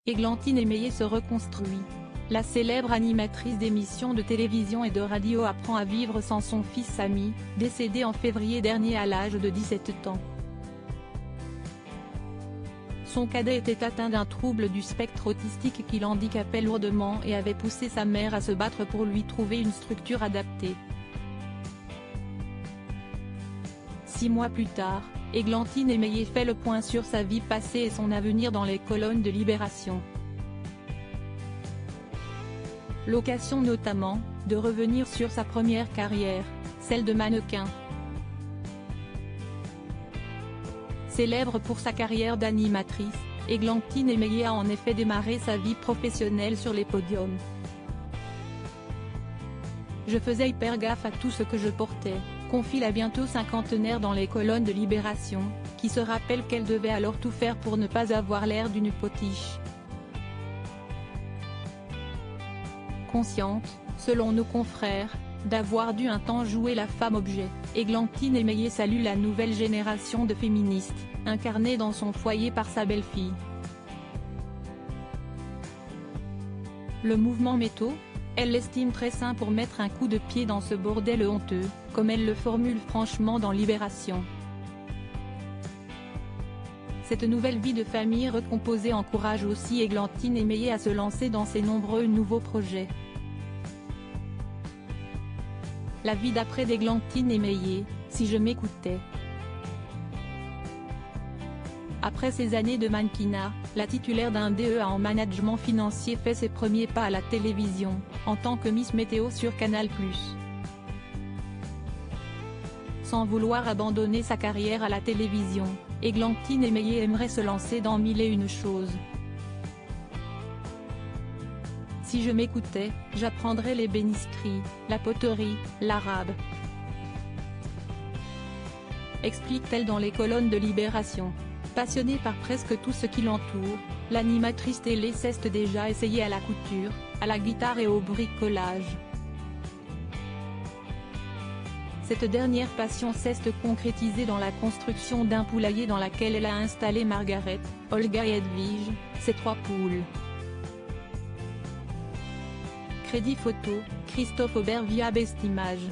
Églantine Émeillé se reconstruit. La célèbre animatrice d'émissions de télévision et de radio apprend à vivre sans son fils Samy, décédé en février dernier à l'âge de 17 ans. Son cadet était atteint d'un trouble du spectre autistique qui l'handicapait lourdement et avait poussé sa mère à se battre pour lui trouver une structure adaptée. 6 mois plus tard, Églantine Émeillé fait le point sur sa vie passée et son avenir dans les colonnes de Libération. L'occasion notamment, de revenir sur sa première carrière, celle de mannequin. Célèbre pour sa carrière d'animatrice, Églantine Émeillé a en effet démarré sa vie professionnelle sur les podiums. Je faisais hyper gaffe à tout ce que je portais, confie la bientôt cinquantenaire dans les colonnes de Libération, qui se rappelle qu'elle devait alors tout faire pour ne pas avoir l'air d'une potiche. Consciente, selon nos confrères, d'avoir dû un temps jouer la femme objet, Églantine Émeillé salue la nouvelle génération de féministes, incarnée dans son foyer par sa belle-fille. Le mouvement métaux, elle l'estime très sain pour mettre un coup de pied dans ce bordel honteux, comme elle le formule franchement dans Libération. Cette nouvelle vie de famille recomposée encourage aussi Églantine Émeillé à se lancer dans ses nombreux nouveaux projets. La vie d'après d'Églantine Émeillé, si je m'écoutais. Après ces années de mannequinat, la titulaire d'un DEA en management financier fait ses premiers pas à la télévision, en tant que Miss Météo sur Canal+. Sans vouloir abandonner sa carrière à la télévision, Églantine Émeillé aimerait se lancer dans 1001 choses. Si je m'écoutais, j'apprendrais l'ébénisterie, la poterie, l'arabe. Explique-t-elle dans les colonnes de Libération. Passionnée par presque tout ce qui l'entoure, l'animatrice télé s'est déjà essayée à la couture, à la guitare et au bricolage. Cette dernière passion s'est concrétisée dans la construction d'un poulailler dans lequel elle a installé Margaret, Olga et Edwige, ses 3 poules. Crédit photo, Christophe Aubert via Bestimage.